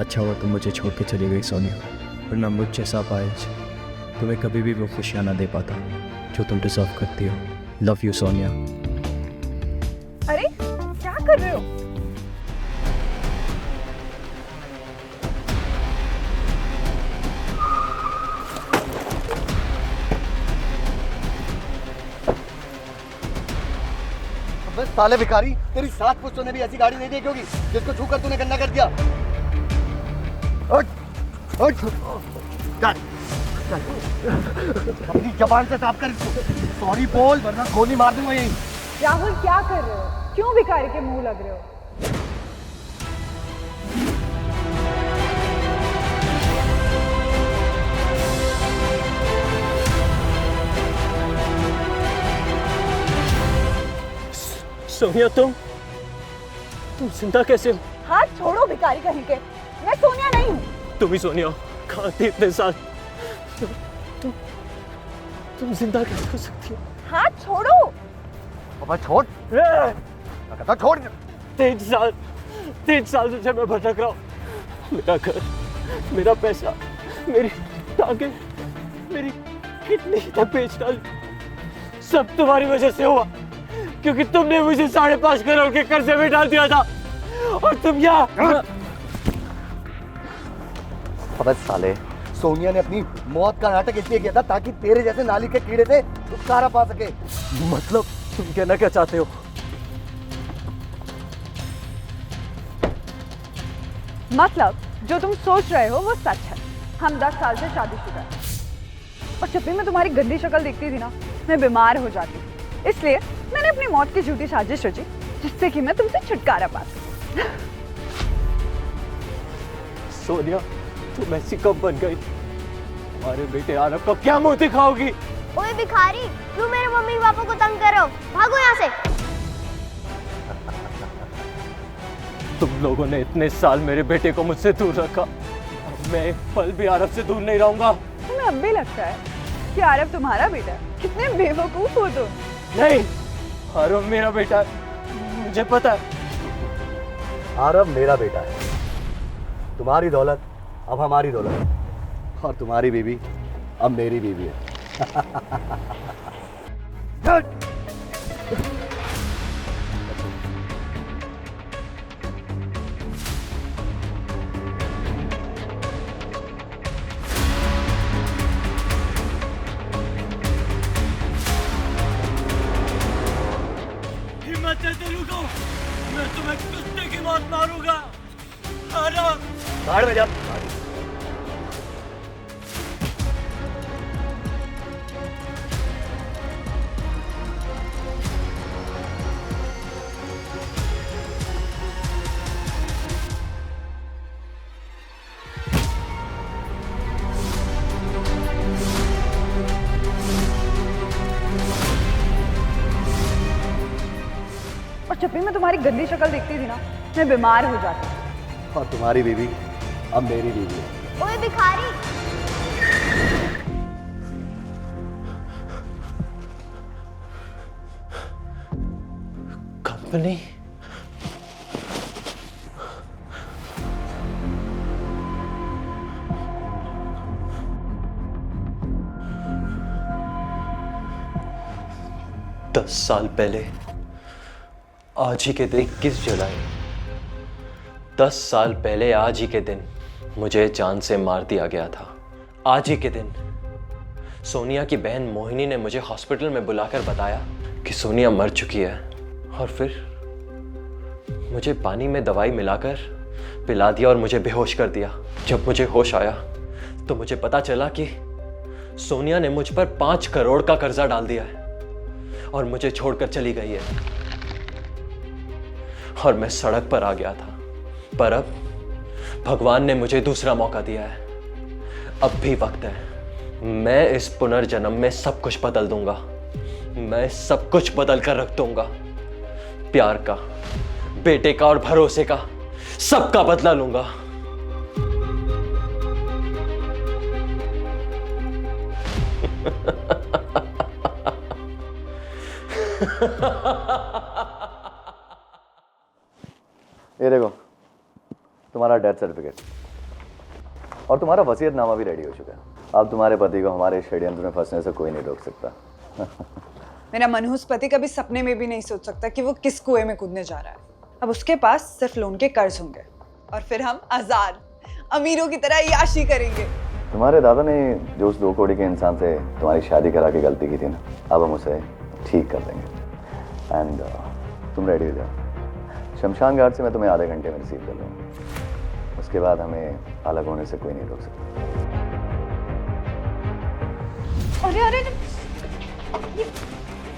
अच्छा हुआ तुम मुझे छोड़ के चली गई सोनिया, वरना मुझ जैसा पायज तुम्हें कभी भी वो खुशियाँ ना दे पाता जो तुम डिजर्व करती हो। Love you Sonia. अरे क्या कर रहे हो? बस साले भिखारी, तेरी 7 पुश्तों ने भी ऐसी गाड़ी नहीं देखी होगी जिसको छूकर तूने गंदा कर दिया। उठ, उठ, चल, चल। अपनी जबान से साफ कर इसको। सॉरी बोल वरना गोली मार दूंगा यहीं। राहुल क्या कर रहे हो? क्यों भिखारी के मुंह लग रहे हो? सोनिया तुम जिंदा कैसे हो? हाथ छोड़ो भिखारी कहीं के। मैं सोनिया नहीं हूँ। तुम ही सोनिया हो। कहाँ थी इतने साल? तुम जिंदा कैसे हो सकती हो? हाथ छोड़ो। अब छोड़, कहता छोड़। 3 साल से मैं भटक रहा हूँ। मेरा घर, मेरा पैसा, मेरी टांगे, मेरी किडनी तक बेच डाली। सब तुम्हारी वजह से हुआ, क्योंकि तुमने मुझे 5.5 करोड़ के कर्जे में डाल दिया था। और तुम यहाँ अबे साले, सोनिया ने अपनी मौत का नाटक इसलिए किया था ताकि तेरे जैसे नाली के कीड़े से छुटकारा पा सके। मतलब तुम कहना क्या चाहते हो? मतलब जो तुम सोच रहे हो वो सच है। हम 10 साल से शादीशुदा हैं। और जब भी मैं तुम्हारी गंदी शक्ल देखती थी ना, मैं बीमार हो जाती थी। इसलिए मैंने अपनी मौत की झूठी साजिश रची जिससे कि मैं तुमसे छुटकारा पा सकूं। सोनिया तुम ऐसी कब बन गई? हमारे बेटे आरव को क्या मुंह दिखाओगी? ओए भिखारी, क्यों मेरे मम्मी पापा को तंग कर रहे हो? भागो यहाँ से। तुम लोगों ने इतने साल मेरे बेटे को मुझसे दूर रखा, अब मैं एक पल भी आरव से दूर नहीं रहूंगा। तुम्हें अब भी लगता है कि आरव तुम्हारा बेटा है? कितने बेवकूफ हो तुम। नहीं, आरव मेरा बेटा है, मुझे पता है। आरव मेरा बेटा है। तुम्हारी दौलत अब हमारी दौलत है और तुम्हारी बीवी अब मेरी बीवी है। हिम्मत है तेरे को, मैं तुम्हें कुत्ते की मौत मारूंगा। आरव गाड़ में जा। और जब भी मैं तुम्हारी गंदी शक्ल देखती थी ना, मैं बीमार हो जाती थी। और तुम्हारी बीवी अब मेरी बीवी है। ओए भिखारी, कंपनी दस साल पहले आज ही के दिन 21 जुलाई, 10 साल पहले आज ही के दिन मुझे जान से मार दिया गया था। आज ही के दिन सोनिया की बहन मोहिनी ने मुझे हॉस्पिटल में बुलाकर बताया कि सोनिया मर चुकी है। और फिर मुझे पानी में दवाई मिलाकर पिला दिया और मुझे बेहोश कर दिया। जब मुझे होश आया तो मुझे पता चला कि सोनिया ने मुझ पर 5 करोड़ का कर्जा डाल दिया है और मुझे छोड़कर चली गई है। और मैं सड़क पर आ गया था, पर अब भगवान ने मुझे दूसरा मौका दिया है। अब भी वक्त है। मैं इस पुनर्जन्म में सब कुछ बदल दूंगा। मैं सब कुछ बदल कर रख दूंगा। प्यार का, बेटे का और भरोसे का, सबका बदला लूंगा। ये देखो तुम्हारा डेथ सर्टिफिकेट। और तुम्हारा वसीयतनामा भी रेडी हो चुका है। अब तुम्हारे पति को हमारे षड्यंत्र में फंसने से कोई नहीं रोक सकता। मेरा मनहूस पति कभी सपने में भी नहीं सोच सकता कि वो किस कुएं में कूदने जा रहा है। अब उसके पास सिर्फ लोन के कर्ज होंगे और फिर हम आजाद अमीरों की तरह याशी करेंगे। तुम्हारे दादा ने जो उस 2 करोड़ के इंसान से तुम्हारी शादी करा के गलती की थी ना, अब हम उसे ठीक कर देंगे। एंड तुम रेडी हो जाओ। शमशान घाट से मैं तुम्हें आधे घंटे में रिसीव कर लूँगा। उसके बाद हमें अलग होने से कोई नहीं रोक सकता। अरे अरे ये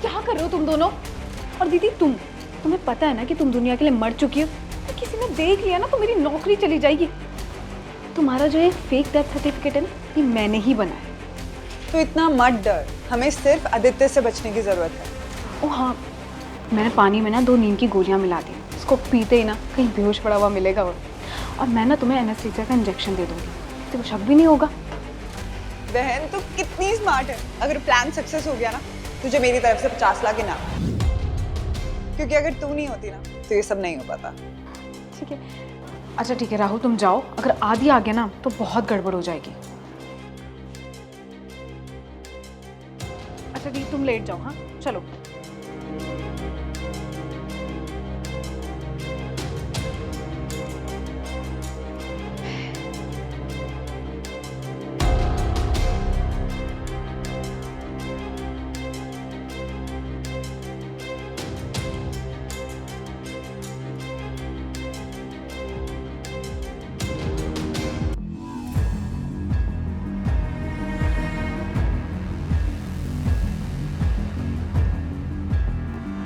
क्या कर रहे हो तुम दोनों? और दीदी तुम्हें पता है ना कि तुम दुनिया के लिए मर चुकी हो। तो किसी ने देख लिया ना तो मेरी नौकरी चली जाएगी। तुम्हारा जो ये फेक डेथ सर्टिफिकेट है ना, ये मैंने ही बनाया। तो इतना मत डर, हमें सिर्फ आदित्य से बचने की जरूरत है। ओ हाँ, मैंने पानी में ना 2 नींद की गोलियां मिला दी। इसको पीते ही ना कहीं बेहोश पड़ा हुआ मिलेगा वो। और मैं ना तुम्हें एनेस्थीसिया का इंजेक्शन दे दूंगी, किसी को शक भी नहीं होगा। बहन तो कितनी स्मार्ट है। अगर प्लान सक्सेस हो गया ना, तुझे मेरी तरफ से 50 लाख इनाम। क्योंकि अगर तू नहीं होती ना तो ये सब नहीं हो पाता। ठीक है, अच्छा ठीक है राहुल, तुम जाओ। अगर आदि आ गया ना तो बहुत गड़बड़ हो जाएगी। अच्छा दी, तुम लेट जाओ। हाँ चलो।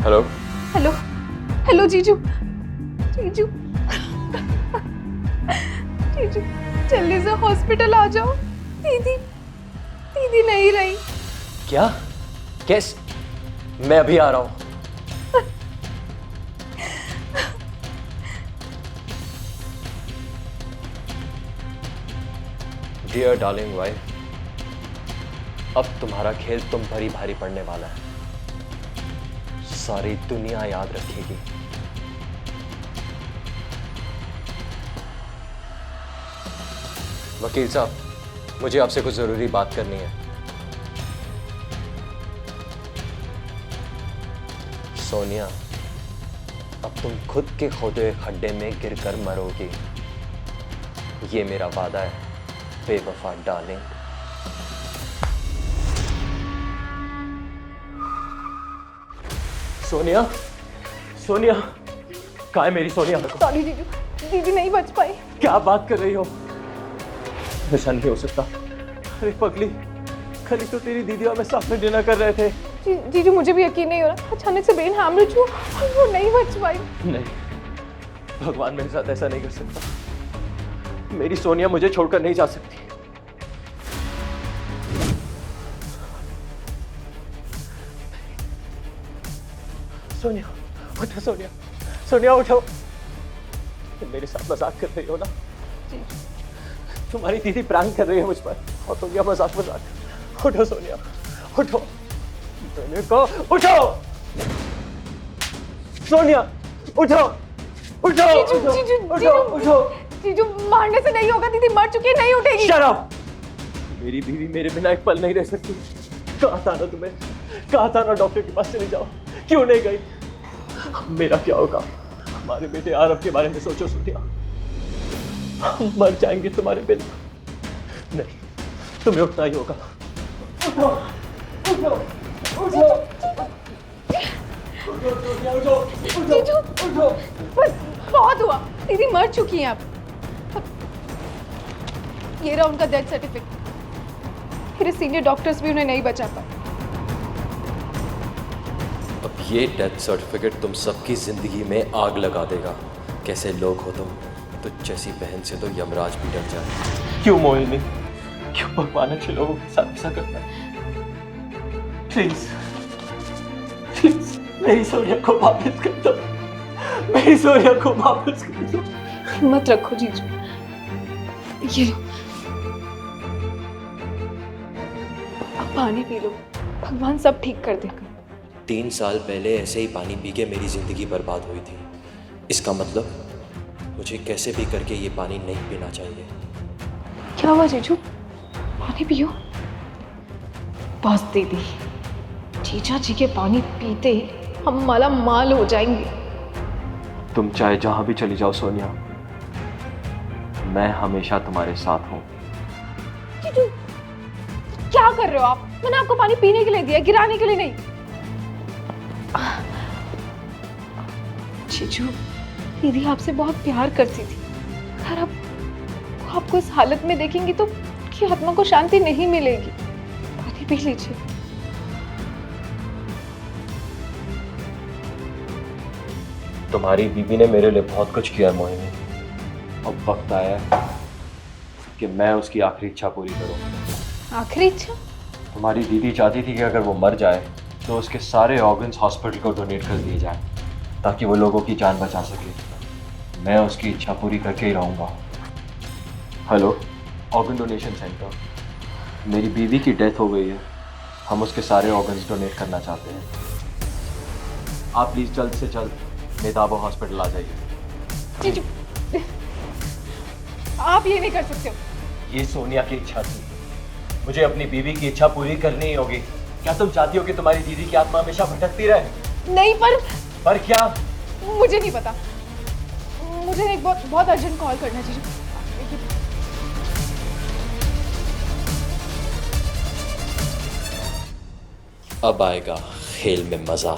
हेलो हेलो हेलो जीजू जीजू जीजू, जल्दी से हॉस्पिटल आ जाओ। दीदी दीदी नहीं रही। क्या? कैसे? मैं अभी आ रहा हूं। डियर डार्लिंग वाइफ, अब तुम्हारा खेल तुम पर ही भारी पड़ने वाला है। सारी दुनिया याद रखेगी। वकील साहब, मुझे आपसे कुछ जरूरी बात करनी है। सोनिया, अब तुम खुद के खोदे खड्डे में गिरकर मरोगी। ये मेरा वादा है बेवफा डार्लिंग। सोनिया, सोनिया, कहाँ है मेरी सोनिया? सॉरी जीजू, दीदी नहीं बच पाई। क्या बात कर रही हो? ऐसा नहीं हो सकता। अरे पगली, कल तो तेरी दीदी और मैं साथ में डिनर कर रहे थे। जीजू मुझे भी यकीन नहीं हो रहा, अचानक से ब्रेन हैमरेज हुआ और वो नहीं बच पाई। नहीं, भगवान मेरे साथ ऐसा नहीं कर सकता। मेरी सोनिया मुझे छोड़कर नहीं जा सकती। सोनिया उठो, सोनिया, सोनिया उठो। तुम मेरे साथ मजाक कर रही हो ना? तुम्हारी दीदी प्रैंक कर रही है मुझ पर और तुम यहाँ मजाक। उठो सोनिया, उठो। मैंने कहा उठो। सोनिया उठो, उठो, उठो। जीजू मारने से नहीं होगा, दीदी मर चुकी है, नहीं उठेगी। Shut up. मेरी बीवी मेरे बिना एक पल नहीं रह सकती। कहा था ना तुम्हें, कहा था ना डॉक्टर के पास चली जाओ, क्यों नहीं गई? मेरा क्या होगा? हमारे बेटे आरव के बारे में सोचो सोनिया, मर जाएंगे तुम्हारे बिना। नहीं, तुम्हें उठना ही होगा। उठो, उठो, उठो, जीजू उठो। बस बहुत हुआ, दीदी मर चुकी हैं अब। ये रहा उनका डेथ सर्टिफिकेट। मेरे सीनियर डॉक्टर्स भी उन्हें नहीं बचा पाए। अब ये डेथ सर्टिफिकेट तुम सबकी जिंदगी में आग लगा देगा। कैसे लोग हो तुम? तो जैसी बहन से तो यमराज भी डर जाए। क्यों मोहिनी, क्यों भगवान अच्छे लोगों के साथ ऐसा करता है? प्लीज प्लीज मेरी सोनिया को वापस कर दो, मेरी सोनिया को वापस कर दो। हिम्मत रखो जीजू, ये लो, अब पानी पी लो, भगवान सब ठीक कर देगा। 3 साल पहले ऐसे ही पानी पी के मेरी जिंदगी बर्बाद हुई थी। इसका मतलब मुझे कैसे भी करके ये पानी नहीं पीना चाहिए। क्या हुआ जीजू? पानी पियो। बस दीदी, जीजा जी के पानी पीते हम माला माल हो जाएंगे। तुम चाहे जहां भी चली जाओ सोनिया, मैं हमेशा तुम्हारे साथ हूं। जीजू क्या कर रहे हो आप? मैंने आपको पानी पीने के लिए दिया, गिराने के लिए नहीं। जीजू, दीदी आपसे बहुत प्यार करती थी। अगर अब वो आपको इस हालत में देखेंगी तो उनकी आत्मा को शांति नहीं मिलेगी। पानी पी लीजिए। तुम्हारी बीबी ने मेरे लिए बहुत कुछ किया मोहिनी। अब वक्त आया है कि मैं उसकी आखिरी इच्छा पूरी करूं। आखिरी इच्छा? तुम्हारी दीदी चाहती थी कि अगर वो मर जाए तो उसके सारे ऑर्गन्स हॉस्पिटल को डोनेट कर दिए जाएं, ताकि वो लोगों की जान बचा सके। मैं उसकी इच्छा पूरी करके ही रहूँगा। Hello, organ donation centre. मेरी बीवी की डेथ हो गई है, हम उसके सारे ऑर्गन्स डोनेट करना चाहते हैं। आप प्लीज़ जल्द से जल्द मेदाबो हॉस्पिटल आ जाइए। जीजू, आप ये नहीं कर सकते हो। ये सोनिया की इच्छा थी, मुझे अपनी बीवी की इच्छा पूरी करनी ही होगी। क्या तुम चाहती हो कि तुम्हारी दीदी की आत्मा हमेशा भटकती रहे? नहीं, पर क्या? मुझे नहीं पता। मुझे एक बहुत अर्जेंट कॉल करना है जीजू। अब आएगा खेल में मजा।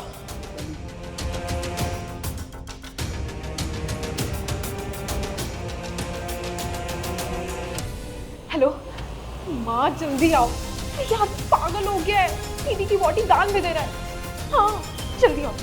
हेलो माँ, जल्दी आओ। ये आदमी पागल हो गया है, दीदी की बॉडी दान में दे रहा है। हाँ जल्दी आओ।